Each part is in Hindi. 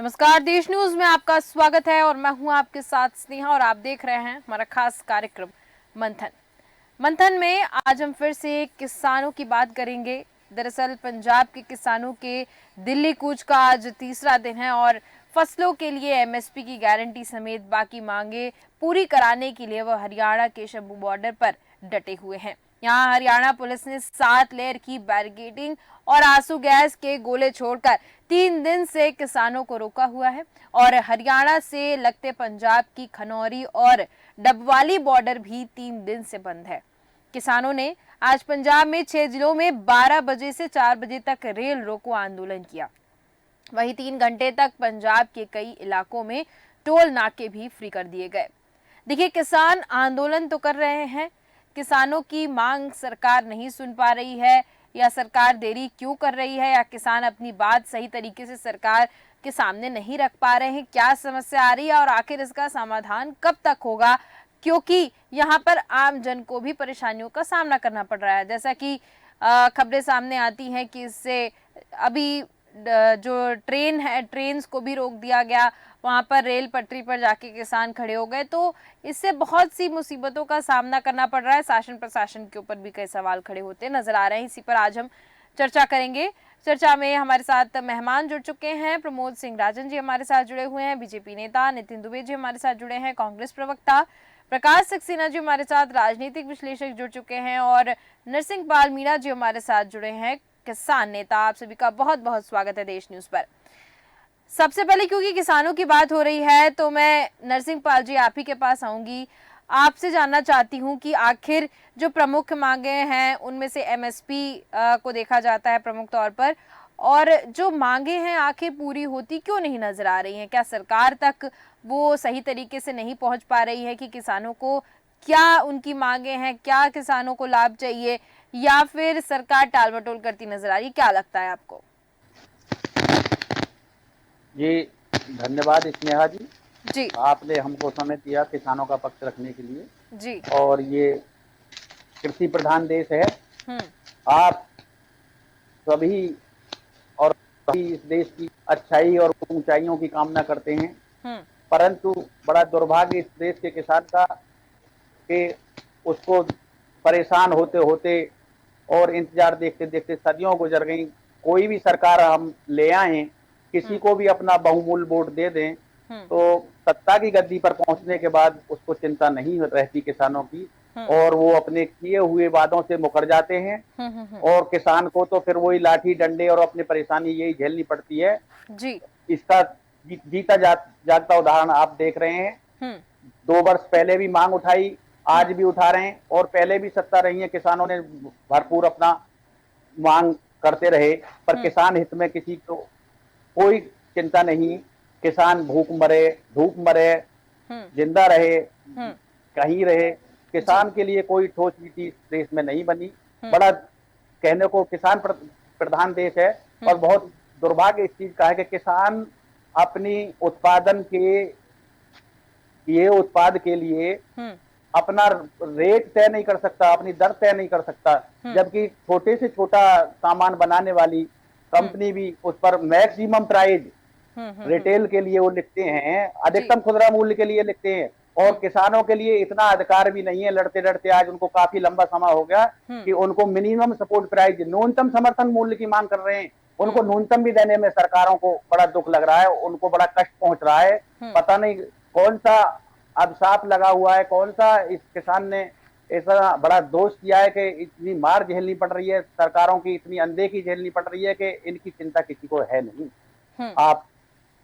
नमस्कार, देश न्यूज में आपका स्वागत है और मैं हूं आपके साथ स्नेहा और आप देख रहे हैं हमारा खास कार्यक्रम मंथन। मंथन में आज हम फिर से किसानों की बात करेंगे। दरअसल पंजाब के किसानों के दिल्ली कूच का आज तीसरा दिन है और फसलों के लिए एमएसपी की गारंटी समेत बाकी मांगे पूरी कराने के लिए वह हरियाणा के शंभू बॉर्डर पर डटे हुए हैं। यहाँ हरियाणा पुलिस ने 7 लेयर की बैरिकेडिंग और आंसू गैस के गोले छोड़कर 3 दिन से किसानों को रोका हुआ है और हरियाणा से लगते पंजाब की खनौरी और डबवाली बॉर्डर भी 3 दिन से बंद है। किसानों ने आज पंजाब में 6 जिलों में 12 बजे से 4 बजे तक रेल रोको आंदोलन किया। वहीं 3 घंटे तक पंजाब के कई इलाकों में टोल नाके भी फ्री कर दिए गए। देखिए, किसान आंदोलन तो कर रहे हैं, किसानों की मांग सरकार नहीं सुन पा रही है या सरकार देरी क्यों कर रही है या किसान अपनी बात सही तरीके से सरकार के सामने नहीं रख पा रहे हैं, क्या समस्या आ रही है और आखिर इसका समाधान कब तक होगा, क्योंकि यहाँ पर आम जन को भी परेशानियों का सामना करना पड़ रहा है। जैसा कि खबरें सामने आती हैं कि इससे अभी जो ट्रेन है, ट्रेन्स को भी रोक दिया गया, वहां पर रेल पटरी पर जाके किसान खड़े हो गए, तो इससे बहुत सी मुसीबतों का सामना करना पड़ रहा है। शासन प्रशासन के ऊपर भी कई सवाल खड़े होते नजर आ रहे हैं। इसी पर आज हम चर्चा करेंगे। चर्चा में हमारे साथ मेहमान जुड़ चुके हैं। प्रमोद सिंह राजन जी हमारे साथ जुड़े हुए हैं, बीजेपी नेता नितिन दुबे जी हमारे साथ जुड़े हैं, कांग्रेस प्रवक्ता प्रकाश सक्सेना जी हमारे साथ राजनीतिक विश्लेषक जुड़ चुके हैं और नरसिंह पाल मीणा जी हमारे साथ जुड़े हैं, किसान नेता। आप सभी का बहुत बहुत स्वागत है देश न्यूज पर। सबसे पहले क्योंकि किसानों की बात हो रही है तो मैं नरसिंह पाल जी आप ही के पास आऊंगी। आपसे जानना चाहती हूं कि आखिर जो प्रमुख मांगे हैं उनमें से एमएसपी को देखा जाता है प्रमुख तौर पर, और जो मांगे हैं आखिर पूरी होती क्यों नहीं नजर आ रही हैं? क्या सरकार तक वो सही तरीके से नहीं पहुंच पा रही है कि किसानों को क्या उनकी मांगे हैं, क्या किसानों को लाभ चाहिए, या फिर सरकार टालमटोल करती नजर आ रही है? क्या लगता है आपको? जी, धन्यवाद स्नेहा जी। जी आपने हमको समय दिया किसानों का पक्ष रखने के लिए। जी। और ये कृषि प्रधान देश है। हम्म आप सभी और सभी इस देश की अच्छाई और ऊंचाइयों की कामना करते हैं, हम्म परंतु बड़ा दुर्भाग्य इस देश के किसान का कि उसको परेशान होते होते और इंतजार देखते देखते सदियों गुजर गई। कोई भी सरकार हम ले आए, किसी हम्म को भी अपना बहुमूल्य वोट दे दें, हम्म तो सत्ता की गद्दी पर पहुंचने के बाद उसको चिंता नहीं रहती किसानों की, हम्म और वो अपने किए हुए वादों से मुकर जाते हैं। हम्म। और किसान को तो फिर वही लाठी डंडे और अपनी परेशानी यही झेलनी पड़ती है। जी। इसका जीता जागता उदाहरण आप देख रहे हैं। हम्म 2 वर्ष पहले भी मांग उठाई, हम्म आज भी उठा रहे हैं, और पहले भी सत्ता रही है, किसानों ने भरपूर अपना मांग करते रहे, पर हम्म किसान हित में किसी को कोई चिंता नहीं। किसान भूख मरे, धूप मरे, हम्म जिंदा रहे, हम्म। कहीं रहे, जी। किसान के लिए कोई ठोस नीति इस देश में नहीं बनी। हम्म बड़ा कहने को किसान प्रधान देश है, और हम्म बहुत दुर्भाग्य इस चीज का है कि किसान अपनी उत्पादन के ये उत्पाद के लिए हम्म अपना रेट तय नहीं कर सकता, अपनी दर तय नहीं कर सकता, हम्म जबकि छोटे से छोटा सामान बनाने वाली हम्म कंपनी भी उस पर मैक्सिमम प्राइस हम्म। रिटेल के लिए वो लिखते हैं, जी। अधिकतम खुदरा मूल्य के लिए लिखते हैं। और हम्म किसानों के लिए इतना अधिकार भी नहीं है, लड़ते लड़ते आज उनको काफी लंबा समय हो गया हम्म कि उनको मिनिमम सपोर्ट प्राइस, न्यूनतम समर्थन मूल्य की मांग कर रहे हैं। हम्म उनको न्यूनतम भी देने में सरकारों को बड़ा दुख लग रहा है, उनको बड़ा कष्ट पहुंच रहा है। हम्म पता नहीं कौन सा अभिशाप लगा हुआ है, कौन सा इस किसान ने ऐसा बड़ा दोष किया है कि इतनी मार झेलनी पड़ रही है, सरकारों की इतनी अनदेखी झेलनी पड़ रही है कि इनकी चिंता किसी को है नहीं। हम्म। आप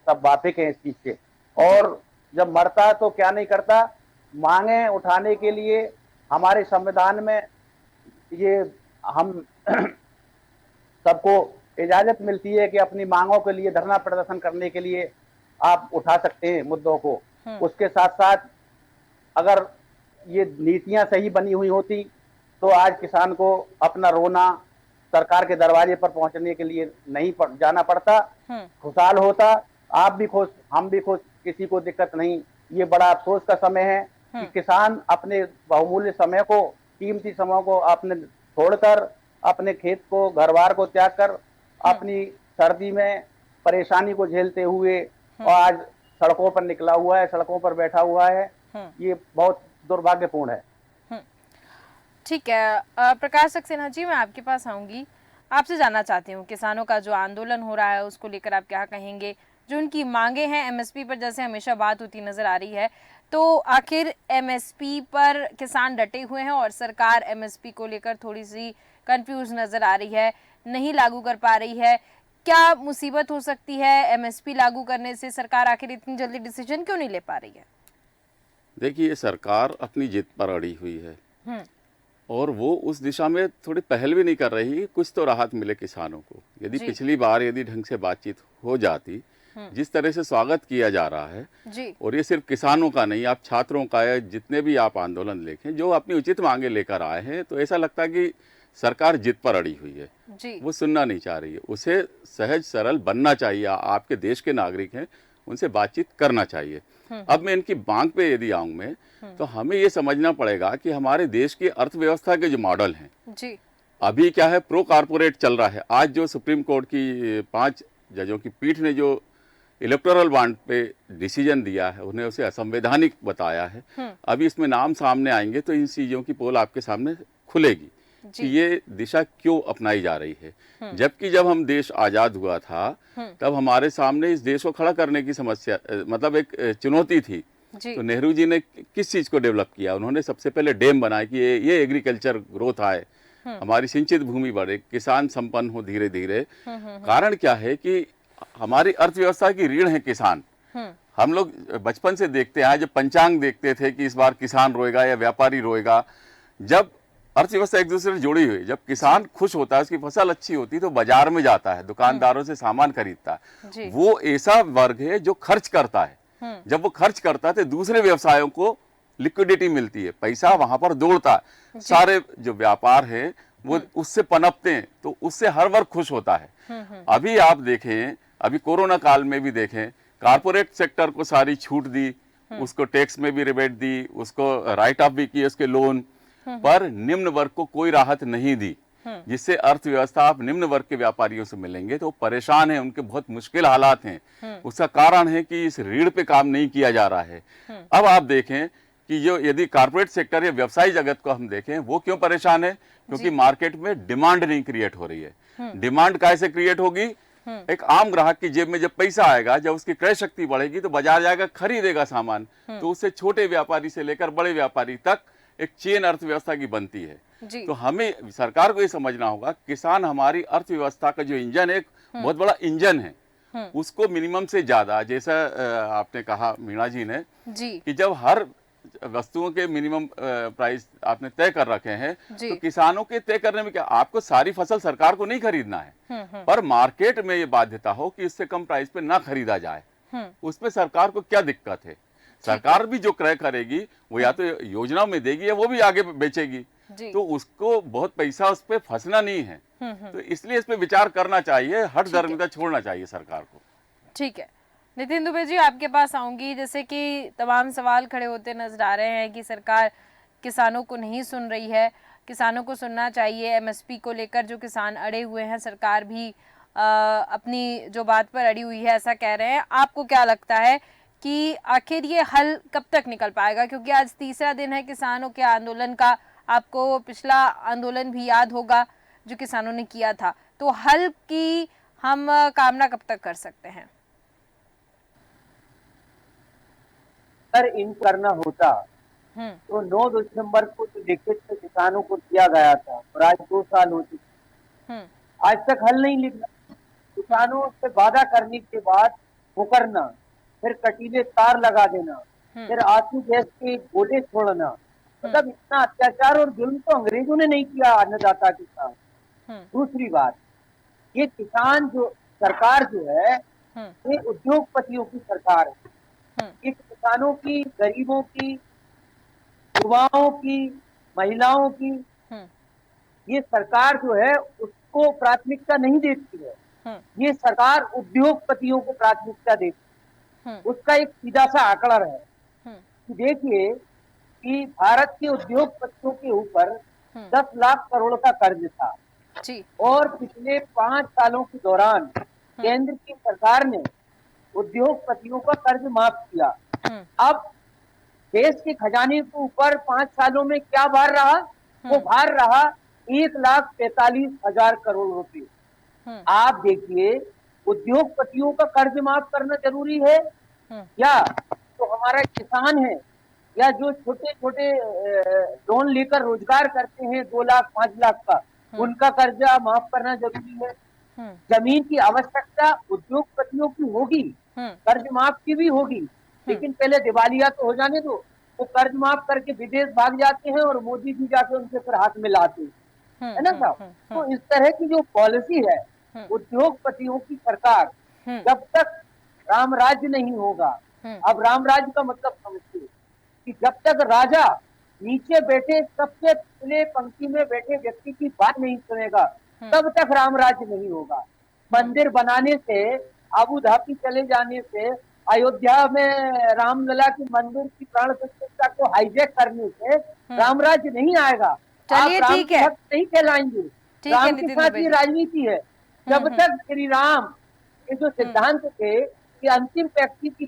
सब वाकिफ हैं इस चीज से। जी। और जब मरता तो क्या नहीं करता, मांगे उठाने के लिए हमारे संविधान में ये हम सबको इजाजत मिलती है कि अपनी मांगों के लिए धरना प्रदर्शन करने के लिए आप उठा सकते हैं मुद्दों को। हम्म उसके साथ साथ अगर ये नीतियां सही बनी हुई होती तो आज किसान को अपना रोना सरकार के दरवाजे पर पहुंचने के लिए नहीं जाना पड़ता, हम्म खुशहाल होता। आप भी खुश, हम भी खुश, किसी को दिक्कत नहीं। ये बड़ा अफसोस का समय है कि हम्म किसान अपने बहुमूल्य समय को, कीमती समय को आपने छोड़कर, अपने खेत को, घर बार को त्याग कर, हम्म अपनी सर्दी में परेशानी को झेलते हुए और आज सड़कों पर निकला हुआ है, सड़कों पर बैठा हुआ है। ये बहुत दुर्भाग्यपूर्ण है। ठीक है, प्रकाश सक्सेना जी, मैं आपके पास आऊंगी। आपसे जानना चाहती हूँ, किसानों का जो आंदोलन हो रहा है उसको लेकर आप क्या कहेंगे? जो उनकी मांगे हैं एमएसपी पर, जैसे हमेशा बात होती नजर आ रही है, तो आखिर एमएसपी पर किसान डटे हुए हैं और सरकार एमएसपी को लेकर थोड़ी सी कंफ्यूज नजर आ रही है, नहीं लागू कर पा रही है। क्या मुसीबत हो सकती है एमएसपी लागू करने से? सरकार आखिर इतनी जल्दी डिसीजन क्यों नहीं ले पा रही है? देखिए, सरकार अपनी जिद पर अड़ी हुई है और वो उस दिशा में थोड़ी पहल भी नहीं कर रही, कुछ तो राहत मिले किसानों को। यदि पिछली बार यदि ढंग से बातचीत हो जाती, जिस तरह से स्वागत किया जा रहा है जी। और ये सिर्फ किसानों का नहीं, आप छात्रों का है, जितने भी आप आंदोलन देखें जो अपनी उचित मांगे लेकर आए हैं, तो ऐसा लगता है कि सरकार जिद पर अड़ी हुई है जी। वो सुनना नहीं चाह रही है। उसे सहज सरल बनना चाहिए, आपके देश के नागरिक हैं, उनसे बातचीत करना चाहिए। अब मैं इनकी मांग पे यदि आऊं मैं, तो हमें ये समझना पड़ेगा कि हमारे देश की अर्थव्यवस्था के जो मॉडल हैं जी। अभी क्या है, प्रो कारपोरेट चल रहा है। आज जो सुप्रीम कोर्ट की 5 जजों की पीठ ने जो इलेक्टोरल बॉन्ड पे डिसीजन दिया है, उन्हें उसे असंवैधानिक बताया है। अभी इसमें नाम सामने आएंगे तो इन चीजों की पोल आपके सामने खुलेगी कि ये दिशा क्यों अपनाई जा रही है। जबकि जब हम देश आजाद हुआ था तब हमारे सामने इस देश को खड़ा करने की समस्या, मतलब एक चुनौती थी। तो नेहरू जी ने किस चीज को डेवलप किया? उन्होंने सबसे पहले डैम बनाए कि ये एग्रीकल्चर ग्रोथ आए, हमारी सिंचित भूमि बढ़े, किसान संपन्न हो धीरे धीरे। कारण क्या है कि हमारी अर्थव्यवस्था की रीढ़ है किसान। हम लोग बचपन से देखते हैं, जब पंचांग देखते थे कि इस बार किसान रोएगा या व्यापारी रोएगा। जब अर्थव्यवस्था एक दूसरे से जुड़ी हुई, जब किसान खुश होता है, उसकी फसल अच्छी होती है, तो बाजार में जाता है, दुकानदारों से सामान खरीदता है। वो ऐसा वर्ग है जो खर्च करता है। जब वो खर्च करता है तो दूसरे व्यवसायों को लिक्विडिटी मिलती है, पैसा वहां पर दौड़ता है। सारे जो व्यापार है वो उससे पनपते हैं, तो उससे हर वर्ग खुश होता है। अभी आप देखें, अभी कोरोना काल में भी देखें, कारपोरेट सेक्टर को सारी छूट दी, उसको टैक्स में भी रिबेट दी, उसको राइट ऑफ भी किए उसके लोन, पर निम्न वर्ग को कोई राहत नहीं दी, जिससे अर्थव्यवस्था, आप निम्न वर्ग के व्यापारियों से मिलेंगे तो परेशान हैं, उनके बहुत मुश्किल हालात हैं। उसका कारण है कि इस रीढ़ पे काम नहीं किया जा रहा है। अब आप देखें कि जो यदि कारपोरेट सेक्टर या व्यवसायी जगत को हम देखें, वो क्यों परेशान है? क्योंकि मार्केट में डिमांड नहीं क्रिएट हो रही है। डिमांड कैसे क्रिएट होगी? एक आम ग्राहक की जेब में जब पैसा आएगा, जब उसकी क्रय शक्ति बढ़ेगी तो बाजार जाएगा, खरीदेगा सामान। तो उससे छोटे व्यापारी से लेकर बड़े व्यापारी तक एक चेन अर्थव्यवस्था की बनती है। तो हमें, सरकार को ये समझना होगा, किसान हमारी अर्थव्यवस्था का जो इंजन है, एक बहुत बड़ा इंजन है। उसको मिनिमम से ज्यादा, जैसा आपने कहा मीणा जी ने, कि जब हर वस्तुओं के मिनिमम प्राइस आपने तय कर रखे हैं, तो किसानों के तय करने में क्या, आपको सारी फसल सरकार को नहीं खरीदना है, पर मार्केट में ये बाध्यता हो कि इससे कम प्राइस पे ना खरीदा जाए। उसमें सरकार को क्या दिक्कत है? सरकार भी जो क्रय करेगी वो या तो योजनाओं में देगी या वो भी आगे बेचेगी, तो उसको बहुत पैसा उस पर फंसना नहीं है। तो इसलिए इस पे विचार करना चाहिए, हट धर्मिता छोड़ना चाहिए सरकार को। ठीक है, नितिन दुबे जी, आपके पास आऊंगी। जैसे कि तमाम सवाल खड़े होते नजर आ रहे हैं कि सरकार किसानों को नहीं सुन रही है, किसानों को सुनना चाहिए। एमएसपी को लेकर जो किसान अड़े हुए हैं, सरकार भी अपनी जो बात पर अड़ी हुई है, ऐसा कह रहे हैं। आपको क्या लगता है कि आखिर ये हल कब तक निकल पाएगा? क्योंकि आज तीसरा दिन है किसानों के आंदोलन का। आपको पिछला आंदोलन भी याद होगा जो किसानों ने किया था। तो हल की हम कामना कब तक कर सकते हैं? अगर इन करना होता तो 9 दिसंबर को जो लिखित में किसानों को दिया गया था, और आज 2 साल हो चुके, आज तक हल नहीं निकला। किसानों से वादा करने के बाद मुकरना, फिर कटीले तार लगा देना, फिर आंसू गैस के गोले छोड़ना, मतलब इतना अत्याचार और जुल्म तो अंग्रेजों ने नहीं किया अन्नदाता के साथ। दूसरी बात, ये किसान जो सरकार जो है, ये उद्योगपतियों की सरकार है। ये किसानों की, गरीबों की, युवाओं की, महिलाओं की ये सरकार जो है उसको प्राथमिकता नहीं देती है। ये सरकार उद्योगपतियों को प्राथमिकता देती है। उसका एक सीधा सा आंकड़ा है कि देखिए कि भारत के उद्योगपतियों के ऊपर 10 लाख करोड़ का कर्ज था और पिछले 5 सालों के दौरान केंद्र की सरकार ने उद्योगपतियों का कर्ज माफ किया। अब देश के खजाने के ऊपर 5 सालों में क्या भार रहा? वो भार रहा 1,43,000 करोड़ रुपए। आप देखिए, उद्योगपतियों का कर्ज माफ करना जरूरी है या तो हमारा किसान है या जो छोटे छोटे लोन लेकर रोजगार करते हैं 2 लाख 5 लाख का, उनका कर्जा माफ करना जरूरी है। जमीन की आवश्यकता उद्योगपतियों की होगी, कर्ज माफ की भी होगी, लेकिन पहले दिवालिया तो हो जाने दो। वो कर्ज माफ करके विदेश भाग जाते हैं और मोदी जी जाके उनके फिर हाथ में लाते हैं, है ना साहब? तो इस तरह की जो पॉलिसी है उद्योगपतियों की सरकार, जब तक राम राज्य नहीं होगा, अब राम राज्य का मतलब समझिए कि जब तक राजा नीचे बैठे सबसे पहले पंक्ति में बैठे व्यक्ति की बात नहीं सुनेगा, तब तक राम राज्य नहीं होगा। मंदिर बनाने से, अबू धाबी चले जाने से, अयोध्या में रामलला की मंदिर की प्राण प्रतिष्ठा को हाईजैक करने से राम राज्य नहीं आएगा। चलिए, आप राम ठीक के है, भक्त नहीं कहलाएंगे। ठीक है राम के नितिन साथ दुबे ये जी। राजनीति है। जब तक श्री राम के जो सिद्धांत थे कि अंतिम व्यक्ति की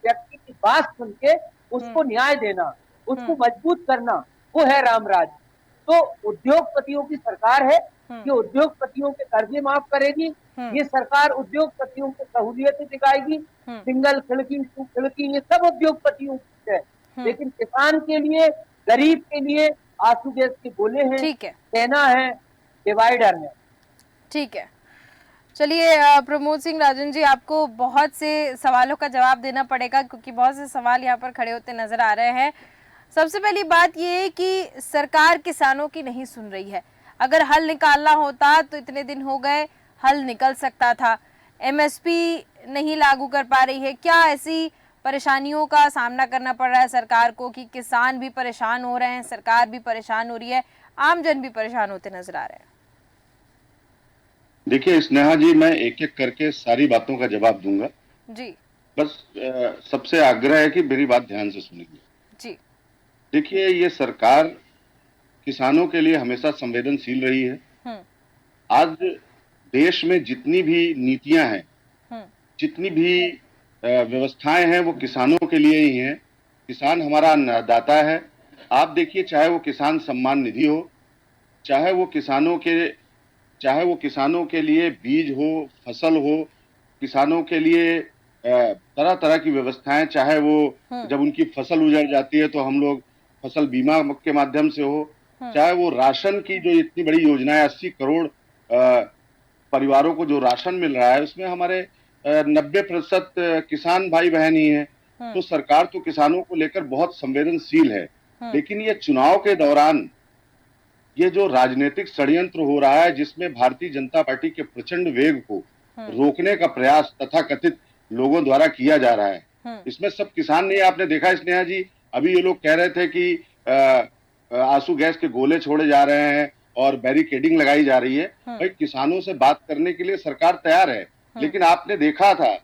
बात सुन के उसको न्याय देना, उसको मजबूत करना, वो है रामराज। तो उद्योगपतियों की सरकार है, ये उद्योगपतियों के कर्जे माफ करेगी, ये सरकार उद्योगपतियों को सहूलियतें दिखाएगी, सिंगल खिड़की, टू खिड़की, ये सब उद्योगपतियों की है। लेकिन किसान के लिए, गरीब के लिए आंसू गैस के गोले हैं, ठीक है, सेना है, डिवाइडर है। ठीक है। चलिए प्रमोद सिंह राजन जी, आपको बहुत से सवालों का जवाब देना पड़ेगा क्योंकि बहुत से सवाल यहाँ पर खड़े होते नजर आ रहे हैं। सबसे पहली बात ये है कि सरकार किसानों की नहीं सुन रही है। अगर हल निकालना होता तो इतने दिन हो गए, हल निकल सकता था। एमएसपी नहीं लागू कर पा रही है। क्या ऐसी परेशानियों का सामना करना पड़ रहा है सरकार को कि किसान भी परेशान हो रहे हैं, सरकार भी परेशान हो रही है, आमजन भी परेशान होते नजर आ रहे हैं? देखिए स्नेहा जी, मैं एक एक करके सारी बातों का जवाब दूंगा जी बस। सबसे आग्रह है कि मेरी बात ध्यान से सुनेंगे। जी। देखिए, ये सरकार किसानों के लिए हमेशा संवेदनशील रही है। आज देश में जितनी भी नीतियां हैं, जितनी भी व्यवस्थाएं हैं, वो किसानों के लिए ही हैं। किसान हमारा अन्नदाता है। आप देखिए, चाहे वो किसान सम्मान निधि हो, चाहे वो किसानों के लिए बीज हो, फसल हो, किसानों के लिए तरह तरह की व्यवस्थाएं, चाहे वो जब उनकी फसल उजड़ जाती है तो हम लोग फसल बीमा के माध्यम से हो, चाहे वो राशन की जो इतनी बड़ी योजना है, 80 करोड़ परिवारों को जो राशन मिल रहा है, उसमें हमारे 90% किसान भाई बहन ही हैं। तो सरकार तो किसानों को लेकर बहुत संवेदनशील है। लेकिन ये चुनाव के दौरान ये जो राजनीतिक षड्यंत्र हो रहा है, जिसमें भारतीय जनता पार्टी के प्रचंड वेग को रोकने का प्रयास तथाकथित लोगों द्वारा किया जा रहा है, इसमें सब किसान नहीं। आपने देखा स्नेहा जी, अभी ये लोग कह रहे थे कि आंसू गैस के गोले छोड़े जा रहे हैं और बैरिकेडिंग लगाई जा रही है। भाई, किसानों से बात करने के लिए सरकार तैयार है, लेकिन आपने देखा था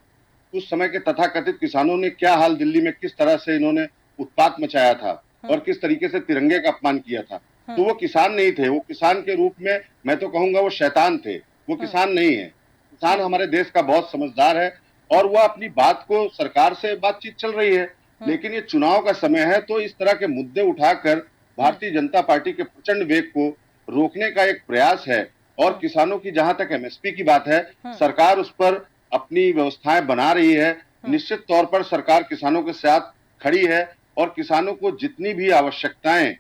उस समय के तथाकथित किसानों ने क्या हाल, दिल्ली में किस तरह से इन्होंने उत्पात मचाया था और किस तरीके से तिरंगे का अपमान किया था। तो वो किसान नहीं थे, वो किसान के रूप में मैं तो कहूंगा वो शैतान थे, वो किसान नहीं है। किसान हमारे देश का बहुत समझदार है और वो अपनी बात को, सरकार से बातचीत चल रही है, लेकिन ये चुनाव का समय है, तो इस तरह के मुद्दे उठाकर भारतीय जनता पार्टी के प्रचंड वेग को रोकने का एक प्रयास है। और किसानों की जहां तक एमएसपी की बात है, सरकार उस पर अपनी व्यवस्थाएं बना रही है। निश्चित तौर पर सरकार किसानों के साथ खड़ी है और किसानों को जितनी भी आवश्यकताएं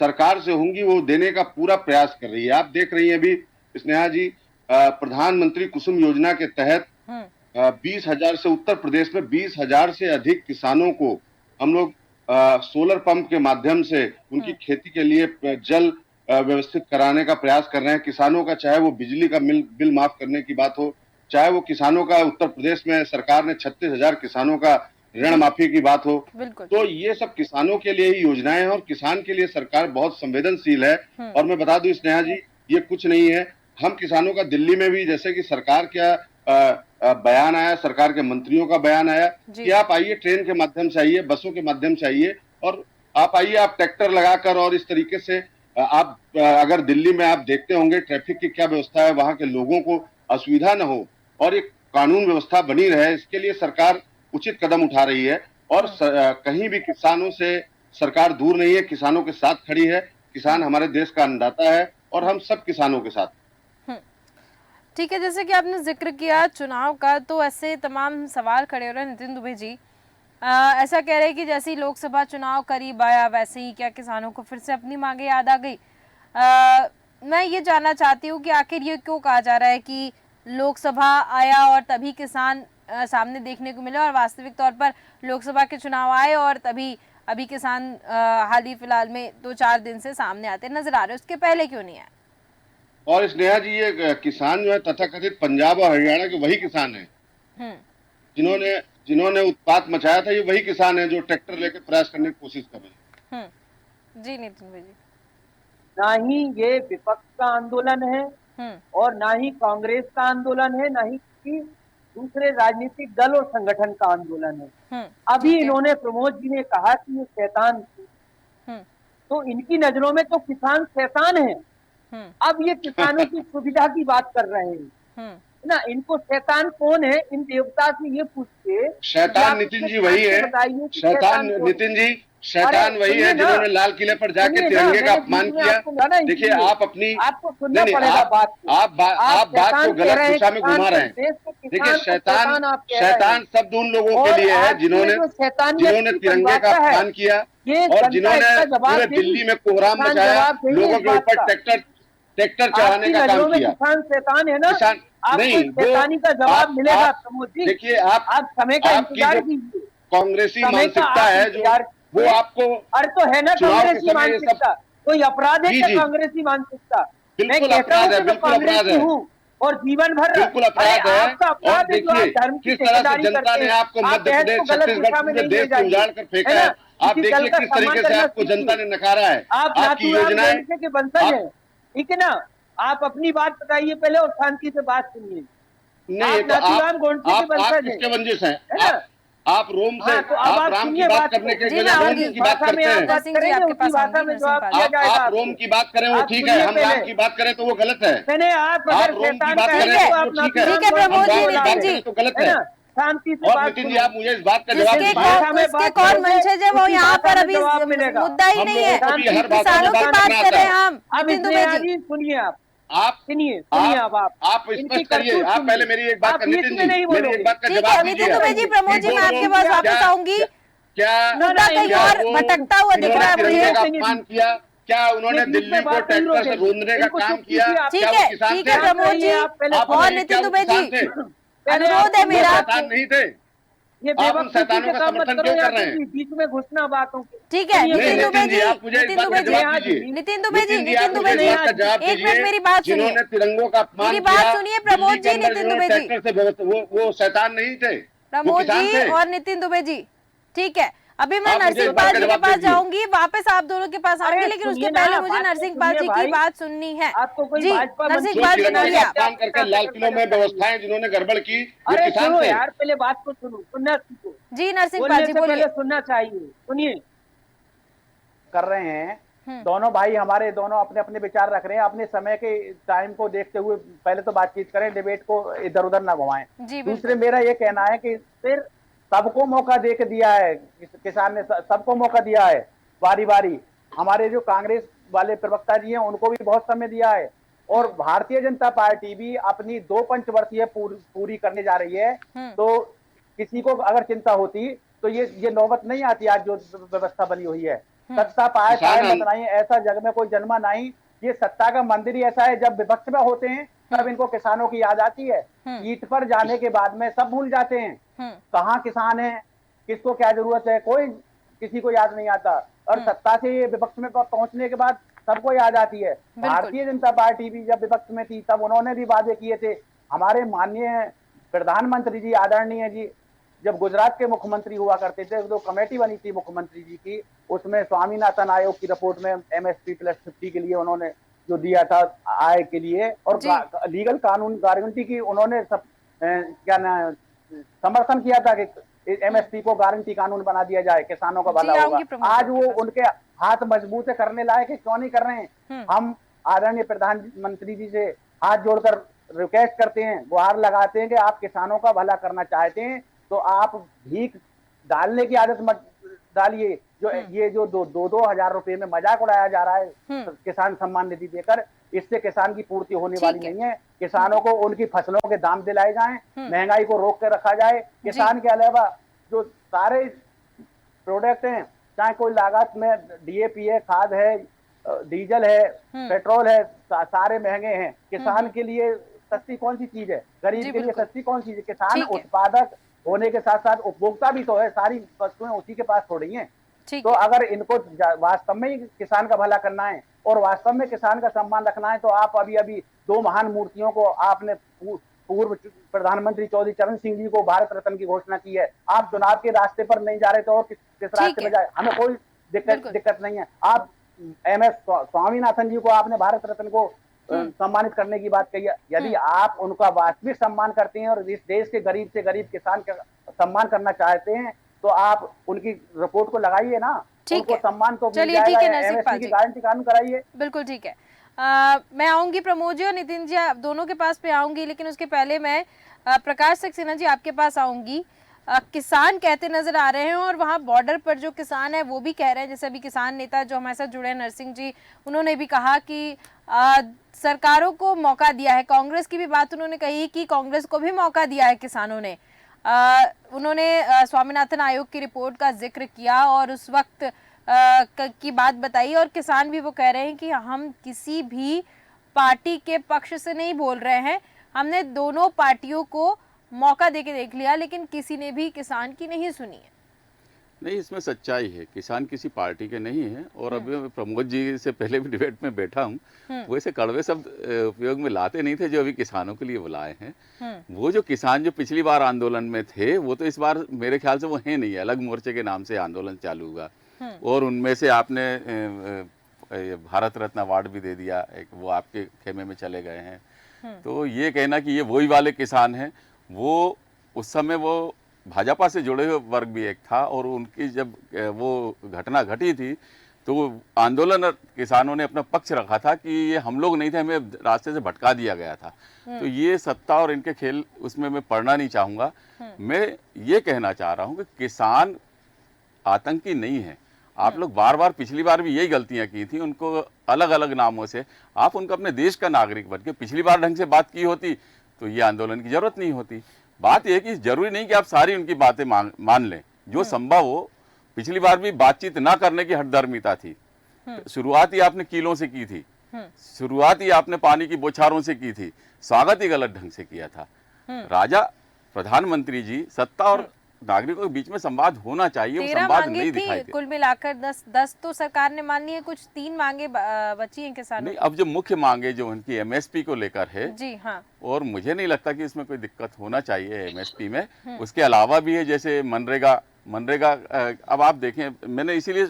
सरकार से होंगी वो देने का पूरा प्रयास कर रही है। आप देख रही हैं अभी स्नेहा जी, प्रधानमंत्री कुसुम योजना के तहत 20,000 से, उत्तर प्रदेश में 20,000 से अधिक किसानों को हम लोग सोलर पंप के माध्यम से उनकी खेती के लिए जल व्यवस्थित कराने का प्रयास कर रहे हैं। किसानों का, चाहे वो बिजली का बिल माफ करने की बात हो, चाहे वो किसानों का, उत्तर प्रदेश में सरकार ने 36,000 किसानों का ऋण माफी की बात हो, तो ये सब किसानों के लिए ही योजनाएं हैं और किसान के लिए सरकार बहुत संवेदनशील है। और मैं बता दूं स्नेहा जी, ये कुछ नहीं है। हम किसानों का दिल्ली में भी, जैसे कि सरकार का बयान आया, सरकार के मंत्रियों का बयान आया कि आप आइए, ट्रेन के माध्यम से आइए, बसों के माध्यम से आइए, और आप आइए, आप ट्रैक्टर लगाकर, और इस तरीके से आप अगर दिल्ली में आप देखते होंगे ट्रैफिक की क्या व्यवस्था है, वहां के लोगों को असुविधा न हो और एक कानून व्यवस्था बनी रहे, इसके लिए सरकार उचित कदम उठा रही है और कहीं भी किसानों से सरकार दूर नहीं है, किसानों के साथ खड़ी है। किसान हमारे देश का अन्नदाता है और हम सब किसानों के साथ। ठीक है, जैसे कि आपने जिक्र किया चुनाव का, तो ऐसे तमाम सवाल खड़े हो रहे हैं। नितिन दुबे जी ऐसा कह रहे हैं कि जैसे ही लोकसभा चुनाव करीब आया वैसे ही क्या किसानों को फिर से अपनी मांगे याद आ गई। मैं ये जानना चाहती हूँ कि आखिर ये क्यों कहा जा रहा है कि लोकसभा आया और तभी किसान सामने देखने को मिले, और वास्तविक तौर पर लोकसभा के चुनाव आए और तभी अभी किसान हाल ही फिलहाल में 2-4 दिन से सामने आते नजर आ रहे, उसके पहले क्यों नहीं आए? और स्नेहा जी, ये किसान जो है तथाकथित पंजाब और हरियाणा के वही किसान हैं जिन्होंने उत्पात मचाया था। ये वही किसान है जो ट्रैक्टर लेकर प्रयास करने की कोशिश कर रहे हैं। जी नितिन भाई जी, ना ही ये विपक्ष का आंदोलन है और ना ही कांग्रेस का आंदोलन है, ना ही किसी दूसरे राजनीतिक दल और संगठन का आंदोलन है। अभी इन्होंने, प्रमोद जी ने कहा कि ये शैतान, तो इनकी नजरों में तो किसान शैतान है। अब ये किसानों की सुविधा की बात कर रहे हैं ना। इनको शैतान कौन है, इन देवता से ये पूछिए। शैतान नितिन जी वही है, शैतान नितिन जी, शैतान वही है जिन्होंने लाल किले पर जाके तिरंगे का अपमान किया। देखिए, आप अपनी आपको सुनना पड़ेगा बात को। आप बात को गलत दिशा में घुमा रहे हैं। देखिए, शैतान शब्द उन लोगों के लिए है जिन्होंने तिरंगे का अपमान किया और जिन्होंने पूरे दिल्ली में कोहराम मचाया, लोगों के ऊपर ट्रैक्टर चढ़ाने का काम किया। किसान शैतान है ना, नहीं, शैतानी का जवाब मिलेगा। देखिए, आप समय का इंतजार कीजिए। कांग्रेसी मानसिकता है जो वो आपको, अरे तो है ना कांग्रेसी मानसिकता, कोई अपराध है क्या कांग्रेसी मानसिकता? बिल्कुल अपराध है, बिल्कुल अपराध है और जीवन भर बिल्कुल अपराध है। और देखिए किस तरह से जनता ने आपको मध्य प्रदेश, छत्तीसगढ़, पूरे देश को उजाड़ कर फेंका है। आप देखिए किस तरीके से आपको जनता ने नकारा है। आपकी योजनाएं के बंसज है, ठीक है ना। आप अपनी बात बताइए पहले और शांति से बात सुनिए। नहीं, तो आप किसके वंजिश हैं? आप रोम से, आप राम की बात करने के बजाय रोम की बात करते हैं। आप रोम की बात करें वो ठीक है, हम राम की बात करें तो वो गलत है। आप रोम की बात करें तो ठीक है, प्रमोद जी, नितिन जी तो गलत है। शांति से और नितिन जी, आप मुझे इस बात का जवाब जिसके कौन वंशज है वो यहाँ पर अभी मुद्दा ही नहीं है। किसानों की बात कर रहे हैं हम। नितिन दुबे जी सुनिए, आप सुनिए आप स्पष्ट करिए। आप पहले मेरी एक बात, नितिन जी मेरी एक बात का जवाब दीजिए। नितिन दुबे जी, प्रमोद जी, मैं आपके पास वापस आऊंगी। क्या मुद्दा कहीं और भटकता हुआ दिख रहा है मुझे। का अपमान किया क्या? उन्होंने दिल्ली को ट्रैक्टर से रोंदने का काम किया? ठीक है प्रमोद जी और नितिन दुबे जी, अनुरोध है मेरा। नहीं थे, ये आप शैतानों का समर्थन क्यों कर रहे हैं? बीच में घुसना बातों के। ठीक है नितिन दुबे जी, नितिन दुबे जी, नितिन दुबे जी, एक मिनट मेरी बात सुनिए। जिन्होंने तिरंगों का अपमान मेरी बात सुनिए प्रमोद जी, नितिन दुबे जी, वो शैतान नहीं थे, प्रमोद जी और नितिन दुबे जी। ठीक है, अभी मैं नरसिंह पाल जी के पास जाऊंगी, वापस आप दोनों के पास आऊंगी, लेकिन उसके पहले मुझे नरसिंह पाल जी की बात सुननी है। जी नरसिंह पाल जी बोलिए। काम करके लाल किलों में व्यवस्थाएं जिन्होंने गड़बड़ की, अरे सुनो यार, पहले बात को सुनो, सुनना सीखो। जी नरसिंह पाल जी बोलिए। सुनना चाहिए, सुनिए। कर रहे हैं दोनों भाई हमारे, दोनों अपने अपने विचार रख रहे हैं। अपने समय के टाइम को देखते हुए पहले तो बातचीत करें, डिबेट को इधर उधर ना घुमाएं। दूसरे मेरा ये कहना है कि फिर सबको मौका दे के दिया है, किसान ने सबको मौका दिया है बारी बारी। हमारे जो कांग्रेस वाले प्रवक्ता जी हैं उनको भी बहुत समय दिया है, और भारतीय जनता पार्टी भी अपनी 2 पंचवर्षीय पूरी करने जा रही है। तो किसी को अगर चिंता होती तो ये नौबत नहीं आती आज जो व्यवस्था बनी हुई है। सत्ता पाए मत नहीं, ऐसा जग में कोई जन्मा नहीं। ये सत्ता का मंदिर ही ऐसा है, जब विपक्ष में होते हैं तब इनको किसानों की याद आती है, ईंट पर जाने के बाद में सब भूल जाते हैं। कहाँ किसान है, किसको क्या जरूरत है, कोई किसी को याद नहीं आता। और सत्ता से विपक्ष में पहुंचने के बाद सबको याद आती है। भारतीय जनता पार्टी भी जब विपक्ष में थी तब उन्होंने भी वादे किए थे। हमारे माननीय प्रधानमंत्री जी, आदरणीय जी, जब गुजरात के मुख्यमंत्री हुआ करते थे तो कमेटी बनी थी मुख्यमंत्री जी की, उसमें स्वामीनाथन आयोग की रिपोर्ट में MSP+50 के लिए उन्होंने जो दिया था आय के लिए, और लीगल कानून गारंटी की उन्होंने सब समर्थन किया था कि MSP को गारंटी कानून बना दिया जाए, किसानों का भला होगा। आज वो उनके हाथ मजबूत करने लायक है, क्यों नहीं कर रहे हैं? हम आदरणीय प्रधानमंत्री जी से हाथ जोड़कर रिक्वेस्ट करते हैं, गुहार लगाते हैं कि आप किसानों का भला करना चाहते हैं तो आप भीख डालने की आदत मत डालिए। जो ये जो 2,000 रुपए में मजाक उड़ाया जा रहा है किसान सम्मान निधि देकर, इससे किसान की पूर्ति होने वाली नहीं है। किसानों को उनकी फसलों के दाम दिलाए जाएं, महंगाई को रोक कर रखा जाए। किसान के अलावा जो सारे प्रोडक्ट हैं, चाहे कोई लागत में डीएपी है, खाद है, डीजल है, पेट्रोल है, सारे महंगे हैं। किसान के लिए सस्ती कौन सी चीज है? गरीब के लिए सस्ती कौन सी चीज है? किसान उत्पादक होने के साथ साथ उपभोक्ता भी तो है, सारी वस्तुएं उसी के पास थोड़ी हैं। तो अगर इनको वास्तव में ही किसान का भला करना है और वास्तव में किसान का सम्मान रखना है, तो आप अभी अभी 2 महान मूर्तियों को, आपने पूर्व प्रधानमंत्री चौधरी चरण सिंह जी को भारत रत्न की घोषणा की है। आप चुनाव के रास्ते पर नहीं जा रहे तो और किस रास्ते में जाए? हमें कोई दिक्कत नहीं है। आप MS स्वामीनाथन जी को आपने भारत रत्न को सम्मानित करने की बात कही है। यदि आप उनका वास्तविक सम्मान करते हैं और इस देश के गरीब से गरीब किसान का सम्मान करना चाहते हैं, तो आप उनकी रिपोर्ट को लगाइए ना, उनको सम्मान तो मिल जाएगा। MSP की गारंटी कानून कराइए। बिल्कुल ठीक है। मैं आऊंगी प्रमोद जी और नितिन जी, आप दोनों के पास पे आऊंगी, लेकिन उसके पहले मैं प्रकाश सक्सेना जी आपके पास आऊंगी। किसान कहते नजर आ रहे हैं और वहाँ बॉर्डर पर जो किसान है वो भी कह रहे हैं, जैसे अभी किसान नेता जो हमारे साथ जुड़े हैं नरसिंह जी, उन्होंने भी कहा कि सरकारों को मौका दिया है। कांग्रेस की भी बात उन्होंने कही कि कांग्रेस को भी मौका दिया है किसानों ने। उन्होंने स्वामीनाथन आयोग की रिपोर्ट का जिक्र किया और उस वक्त की बात बताई, और किसान भी वो कह रहे हैं कि हम किसी भी पार्टी के पक्ष से नहीं बोल रहे हैं, हमने दोनों पार्टियों को मौका देके देख लिया, लेकिन किसी ने भी किसान की नहीं सुनी है। नहीं, इसमें सच्चाई है, किसान किसी पार्टी के नहीं है। और अभी मैं प्रमोद जी से पहले भी डिबेट में बैठा हूँ, वो ऐसे कड़वे शब्द उपयोग में लाते नहीं थे जो अभी किसानों के लिए बुलाए हैं। वो जो किसान जो पिछली बार आंदोलन में थे, वो तो इस बार मेरे ख्याल से वो है नहीं, अलग मोर्चे के नाम से आंदोलन चालू हुआ। और उनमें से आपने भारत रत्न अवार्ड भी दे दिया, एक वो आपके खेमे में चले गए हैं। तो ये कहना कि ये वही वाले किसान हैं, वो उस समय वो भाजपा से जुड़े हुए वर्ग भी एक था, और उनकी जब वो घटना घटी थी तो आंदोलन किसानों ने अपना पक्ष रखा था कि ये हम लोग नहीं थे, हमें रास्ते से भटका दिया गया था। तो ये सत्ता और इनके खेल उसमें मैं पढ़ना नहीं चाहूँगा। मैं ये कहना चाह रहा हूँ कि किसान आतंकी नहीं है। आप लोग बार बार पिछली बार भी यही गलतियां की थी, उनको अलग अलग नामों से आप उनको अपने देश का नागरिक बन के पिछली बार ढंग से बात की होती तो ये आंदोलन की जरूरत नहीं होती। बात यह कि जरूरी नहीं कि आप सारी उनकी बातें मान लें, जो संभव हो। पिछली बार भी बातचीत ना करने की हठधर्मिता थी। शुरुआत ही आपने कीलों से की थी, शुरुआत ही आपने पानी की बौछारों से की थी, स्वागत ही गलत ढंग से किया था। राजा प्रधानमंत्री जी, सत्ता और नागरिकों के बीच में संवाद होना चाहिए, वो संवाद नहीं दिखाई दे। कुल मिलाकर 10 तो सरकार ने मान ली है, कुछ 3 मांगे बची हैं किसानों। नहीं, अब जो मुख्य मांगे जो उनकी MSP को लेकर है जी हाँ, और मुझे नहीं लगता कि इसमें कोई दिक्कत होना चाहिए MSP में। उसके अलावा भी है, जैसे मनरेगा। अब आप देखें, मैंने इसीलिए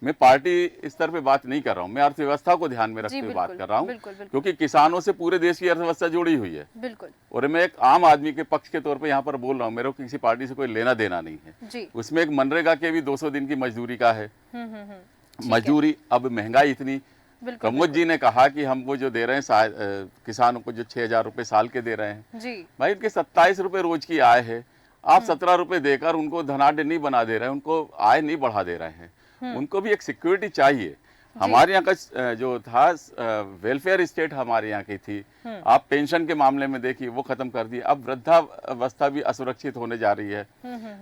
मैं पार्टी स्तर पे बात नहीं कर रहा हूँ, मैं अर्थव्यवस्था को ध्यान में रखते हुए बात कर रहा हूँ, क्योंकि किसानों से पूरे देश की अर्थव्यवस्था जुड़ी हुई है। बिल्कुल। और मैं एक आम आदमी के पक्ष के तौर पे यहाँ पर बोल रहा हूँ, मेरे को किसी पार्टी से कोई लेना देना नहीं है। उसमें एक मनरेगा के भी 200 दिन की मजदूरी का है। मजदूरी, अब महंगाई इतनी, प्रमोद जी ने कहा कि हम वो जो दे रहे हैं किसानों को, जो 6,000 रुपए साल के दे रहे हैं, भाई इनके 27 रुपए रोज की आय है। आप 17 रुपए देकर उनको धनाढ्य नहीं बना दे रहे हैं, उनको आय नहीं बढ़ा दे रहे हैं। उनको भी एक सिक्योरिटी चाहिए। हमारे यहाँ का जो था वेलफेयर स्टेट हमारे यहाँ की थी, आप पेंशन के मामले में देखिए वो खत्म कर दी। अब वृद्धावस्था भी असुरक्षित होने जा रही है।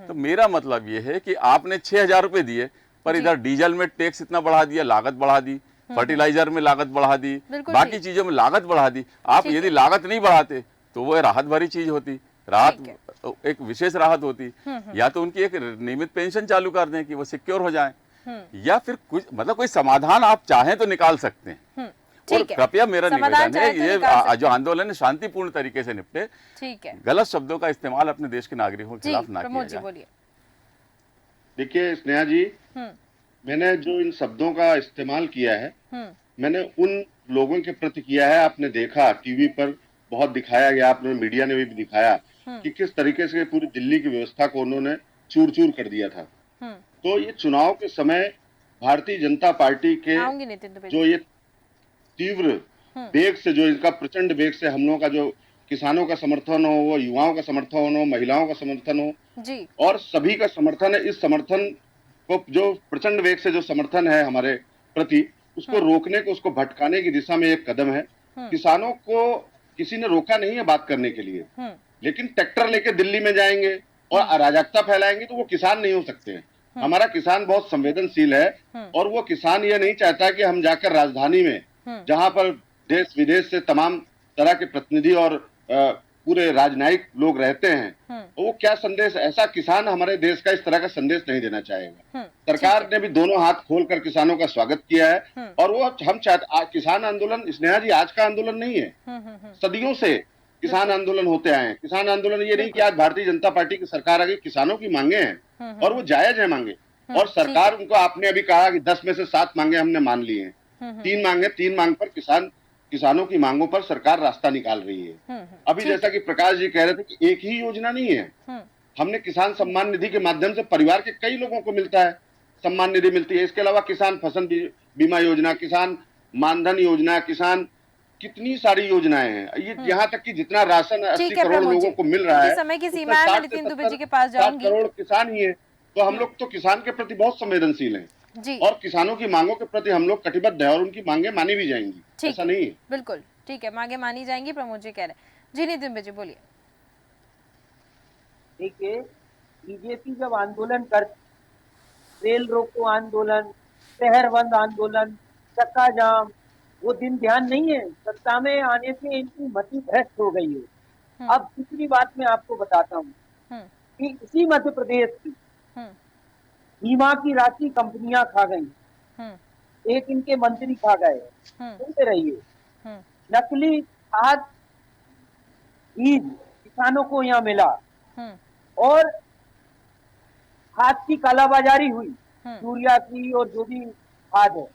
तो मेरा मतलब ये है कि आपने 6,000 रुपए दिए, पर इधर डीजल में टैक्स इतना बढ़ा दिया, लागत बढ़ा दी, फर्टिलाइजर में लागत बढ़ा दी, बाकी चीजों में लागत बढ़ा दी। आप यदि लागत नहीं बढ़ाते तो वो राहत भरी चीज होती, राहत एक विशेष राहत होती। या तो उनकी एक नियमित पेंशन चालू कर दें कि वो सिक्योर हो जाए, या फिर कुछ मतलब कोई समाधान आप चाहें तो निकाल सकते हैं। और कृपया मेरा निवेदन है, ये जो आंदोलन है शांतिपूर्ण तरीके से निपटे। ठीक है, गलत शब्दों का इस्तेमाल अपने देश के नागरिकों के खिलाफ ना किया जाए। देखिए स्नेहा जी, मैंने जो इन शब्दों का इस्तेमाल किया है, मैंने उन लोगों के प्रति किया है। आपने देखा टीवी पर बहुत दिखाया गया, आपने मीडिया ने भी दिखाया कि किस तरीके से पूरी दिल्ली की व्यवस्था को उन्होंने चूर चूर कर दिया था। तो ये चुनाव के समय भारतीय जनता पार्टी के जो ये तीव्र वेग से, जो इनका प्रचंड वेग से हम लोगों का जो किसानों का समर्थन हो, वो युवाओं का समर्थन हो, महिलाओं का समर्थन हो, जी और सभी का समर्थन है। इस समर्थन को जो प्रचंड वेग से जो समर्थन है हमारे प्रति, उसको रोकने को, उसको भटकाने की दिशा में एक कदम है। किसानों को किसी ने रोका नहीं है बात करने के लिए, लेकिन ट्रैक्टर लेके दिल्ली में जाएंगे और अराजकता फैलाएंगे तो वो किसान नहीं हो सकते हैं। हमारा किसान बहुत संवेदनशील है, और वो किसान ये नहीं चाहता कि हम जाकर राजधानी में, जहां पर देश विदेश से तमाम तरह के प्रतिनिधि और पूरे राजनयिक लोग रहते हैं, तो वो क्या संदेश, ऐसा किसान हमारे देश का इस तरह का संदेश नहीं देना चाहेगा। सरकार ने भी दोनों हाथ खोलकर किसानों का स्वागत किया है, और वो हम चाहते, किसान आंदोलन स्नेहा जी आज का आंदोलन नहीं है, सदियों से किसान आंदोलन होते आए हैं। किसान आंदोलन ये नहीं कि आज भारतीय जनता पार्टी की सरकार आ गई, किसानों की मांगे हैं और वो जायज है मांगे, और सरकार उनको, आपने अभी कहा कि 10 में से 7 मांगे हमने मान ली हैं, 3 मांगे, 3 मांग पर किसानों की मांगों पर सरकार रास्ता निकाल रही है। अभी जैसा कि प्रकाश जी कह रहे थे कि एक ही योजना नहीं है, हमने किसान सम्मान निधि के माध्यम से परिवार के कई लोगों को मिलता है, सम्मान निधि मिलती है। इसके अलावा किसान फसल बीमा योजना, किसान मानधन योजना, किसान, कितनी सारी योजनाएं हैं। ये यहाँ तक कि जितना राशन 80 करोड़ लोगों को मिल रहा है, समय की सीमा है, मैं नितिन दुबे जी के पास 60 जाऊंगी। करोड़ किसान ही है, तो हम लोग तो किसान के प्रति बहुत संवेदनशील हैं जी, और किसानों की मांगों के प्रति हम लोग कटिबद्ध है, और उनकी मांगे मानी भी जाएंगी, ऐसा नहीं है। बिल्कुल ठीक है, मांगे मानी जाएंगी, प्रमोद जी कह रहे हैं। जी नितिन दुबे जी बोलिए। देखिए, बीजेपी जब आंदोलन कर, रेल रोको आंदोलन, शहर बंद आंदोलन, चक्का जाम, वो दिन ध्यान नहीं है। सत्ता में आने से इनकी मति भ्रष्ट हो गई है। अब दूसरी बात मैं आपको बताता हूँ कि इसी मध्य प्रदेश की बीमा की राशि कंपनियां खा गई, एक इनके मंत्री खा गए। सुनते रहिए, नकली खाद बीज किसानों को यहाँ मिला, और खाद की कालाबाजारी हुई, यूरिया की और जो भी खाद है।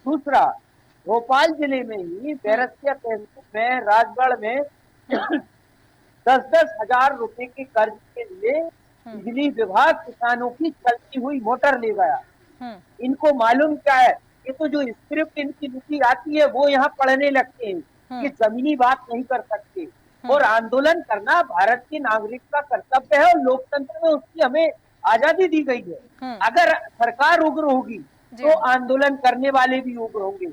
दूसरा, भोपाल जिले में ही बैरसिया तहसील में राजगढ़ में 10-10 हजार रुपए के कर्ज के लिए बिजली विभाग किसानों की चलती हुई मोटर ले गया। इनको मालूम क्या है, ये तो जो स्क्रिप्ट इनकी लिखी आती है वो यहाँ पढ़ने लगते हैं, ये जमीनी बात नहीं कर सकते। और आंदोलन करना भारत के नागरिक का कर्तव्य है, और लोकतंत्र में उसकी हमें आजादी दी गई है। अगर सरकार उग्र होगी तो आंदोलन करने वाले भी उग्र होंगे।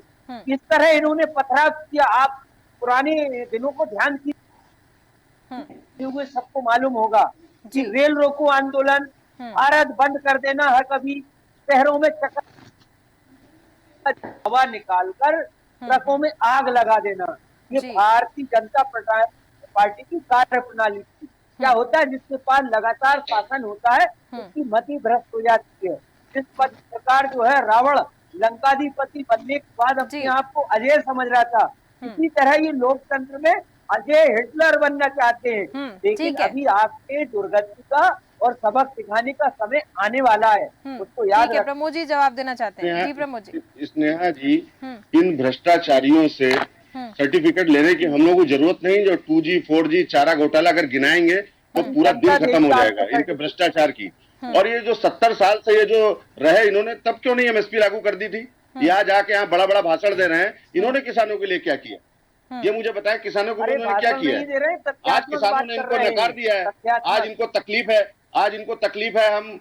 इस तरह इन्होंने पथराव किया, आप पुराने दिनों को ध्यान हुए सबको मालूम होगा कि रेल रोको आंदोलन, भारत बंद कर देना, हर कभी शहरों में हवा निकालकर ट्रकों में आग लगा देना, ये भारतीय जनता पार्टी की कार्य प्रणाली थी। क्या होता है, जिसके पास लगातार शासन होता है उसकी मति भ्रष्ट हो जाती है। जिस प्रकार जो है रावण लंकाधिपति बनने के बाद अपने आप को अजय समझ रहा था, इसी तरह ये लोकतंत्र में अजय हिटलर बनना चाहते हैं। लेकिन अभी आपके दुर्गति का और सबक सिखाने का समय आने वाला है, उसको याद रखें। प्रमोद जी जवाब देना चाहते हैं। जी प्रमोद जी। स्नेहा जी, इन भ्रष्टाचारियों से सर्टिफिकेट लेने की हम लोगों को जरूरत नहीं। जो 2G 4G चारा घोटाला अगर गिनाएंगे तो पूरा दिन खत्म हो जाएगा इनके भ्रष्टाचार की। और ये जो 70 साल से ये जो रहे, इन्होंने तब क्यों नहीं एमएसपी लागू कर दी थी? यहाँ जाके यहाँ बड़ा बड़ा भाषण दे रहे हैं, इन्होंने किसानों के लिए क्या किया? ये मुझे बताया, किसानों को उन्होंने क्या किया? आज किसानों ने इनको नकार दिया है, आज इनको तकलीफ है, आज इनको तकलीफ है। हम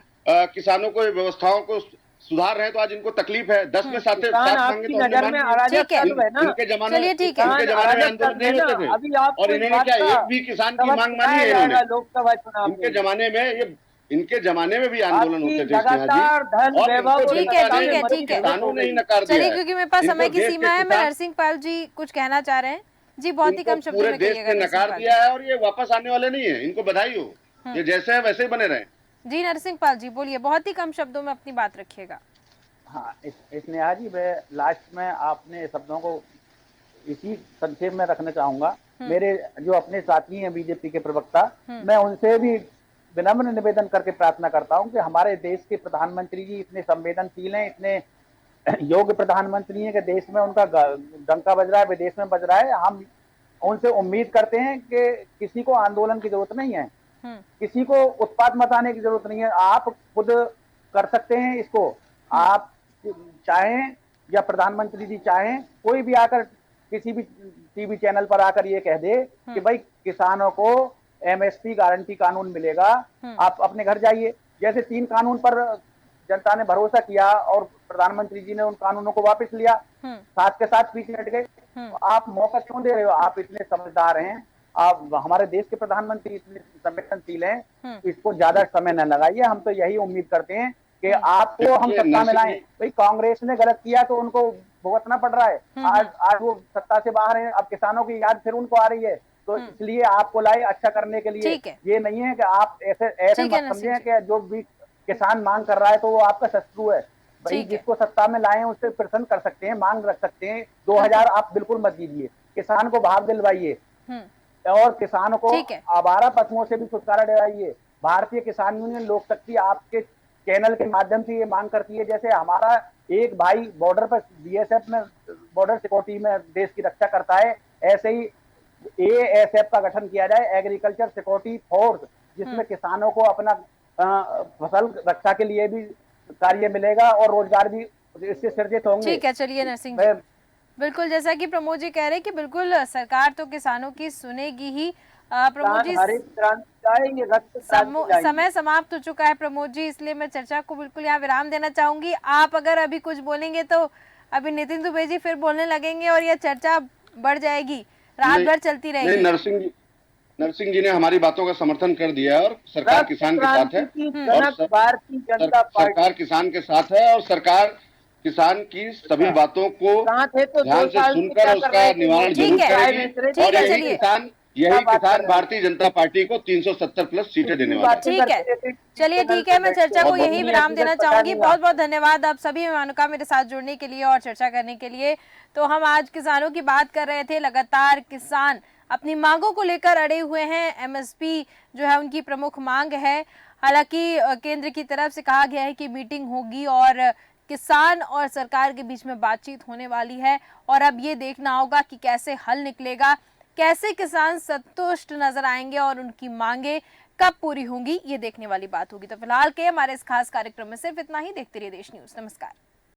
किसानों को व्यवस्थाओं को सुधार रहे हैं तो आज इनको तकलीफ है। 10 में 7 मांगे तो इनके जमाने में आंदोलन नहीं होते थे, और इन्होंने क्या एक भी किसान की मांग मानी है? इन्होंने लोकसभा चुनाव इनके जमाने में, ये इनके जमाने में भी आंदोलन होते थे किसानों ने ही नकार दिया। चलिए, क्योंकि मेरे पास समय की सीमा है, मैं नरसिंह पाल जी कुछ कहना चाह रहे हैं। जी बहुत ही कम शब्दों में कहिएगा। नकार दिया है और ये वापस आने वाले नहीं है, इनको बधाई हो, ये जैसे है वैसे ही बने रहे। जी नरसिंह पाल जी बोलिए, बहुत ही कम शब्दों में अपनी बात रखिएगा। हाँ, स्नेहा जी, मैं लास्ट में आपने शब्दों को इसी संक्षेप में रखना चाहूंगा। मेरे जो अपने साथी हैं बीजेपी के प्रवक्ता, मैं उनसे भी विनम्र निवेदन करके प्रार्थना करता हूं कि हमारे देश के प्रधानमंत्री जी इतने संवेदनशील हैं, इतने योग्य प्रधानमंत्री हैं कि देश में उनका डंका बज रहा है, विदेश में बज रहा है। हम उनसे उम्मीद करते हैं कि किसी को आंदोलन की जरूरत नहीं है, किसी को उत्पाद मचाने की जरूरत नहीं है। आप खुद कर सकते हैं इसको, आप चाहें या प्रधानमंत्री जी चाहें, कोई भी आकर किसी भी टीवी चैनल पर आकर ये कह दे कि भाई किसानों को एमएसपी गारंटी कानून मिलेगा, आप अपने घर जाइए। जैसे 3 कानून पर जनता ने भरोसा किया और प्रधानमंत्री जी ने उन कानूनों को वापस लिया, साथ के साथ पीछे हट गए। तो आप मौका क्यों दे रहे हो? आप इतने समझदार हैं, आप हमारे देश के प्रधानमंत्री इतने संवेदनशील हैं, इसको ज्यादा समय न लगाइए। हम तो यही उम्मीद करते हैं कि आपको हम सत्ता में लाएं। भाई कांग्रेस ने गलत किया तो उनको भुगतना पड़ रहा है, आज वो सत्ता से बाहर है, अब किसानों की याद फिर उनको आ रही है, तो इसलिए आपको लाए अच्छा करने के लिए। ये नहीं है कि आप ऐसे मत समझें कि जो भी किसान मांग कर रहा है तो वो आपका शत्रु है। भाई जिसको सत्ता में लाए उससे प्रश्न कर सकते हैं, मांग रख सकते हैं। 2000 आप बिल्कुल मत दीजिए, किसान को भाव दिलवाइए और किसानों को आवारा पशुओं से भी छुटकारा दिलवाइए। भारतीय किसान यूनियन लोक शक्ति आपके चैनल के माध्यम से ये मांग करती है, जैसे हमारा एक भाई बॉर्डर पर बीएसएफ में बॉर्डर सिक्योरिटी में देश की रक्षा करता है, ऐसे ही एएसएफ का गठन किया जाए, एग्रीकल्चर सिक्योरिटी फोर्स, जिसमें किसानों को अपना फसल रक्षा के लिए भी कार्य मिलेगा और रोजगार भी इससे सृजित होंगे। ठीक है, चलिए नरसिंह जी, बिल्कुल जैसा कि प्रमोद जी कह रहे हैं कि बिल्कुल सरकार तो किसानों की सुनेगी ही। प्रमोद जी समय समाप्त हो चुका है प्रमोद जी, इसलिए मैं चर्चा को बिल्कुल यहाँ विराम देना चाहूंगी। आप अगर अभी कुछ बोलेंगे तो अभी नितिन दुबे जी फिर बोलने लगेंगे और यह चर्चा बढ़ जाएगी, रात भर चलती रहेगी। नरसिंह जी ने हमारी बातों का समर्थन कर दिया है और सरकार किसान के साथ है, सरकार किसान के साथ है और सरकार किसान की सभी बातों को ध्यान से सुनकर उसका निवारण जरूर करेगी और यही किसान भारतीय जनता पार्टी को 370 प्लस सीटें देने वाले हैं। ठीक है, चलिए ठीक है, मैं चर्चा को यही विराम देना चाहूंगी। बहुत बहुत धन्यवाद आप सभी मेहमानों का मेरे साथ जुड़ने के लिए और चर्चा करने के लिए। तो हम आज किसानों की बात कर रहे थे, लगातार किसान अपनी मांगों को लेकर अड़े हुए हैं। एमएसपी जो है उनकी प्रमुख मांग है। हालांकि केंद्र की तरफ से कहा गया है कि मीटिंग होगी और किसान और सरकार के बीच में बातचीत होने वाली है और अब ये देखना होगा कि कैसे हल निकलेगा, कैसे किसान संतुष्ट नजर आएंगे और उनकी मांगे कब पूरी होंगी, ये देखने वाली बात होगी। तो फिलहाल के हमारे इस खास कार्यक्रम में सिर्फ इतना ही। देखते रहिए देश न्यूज। नमस्कार।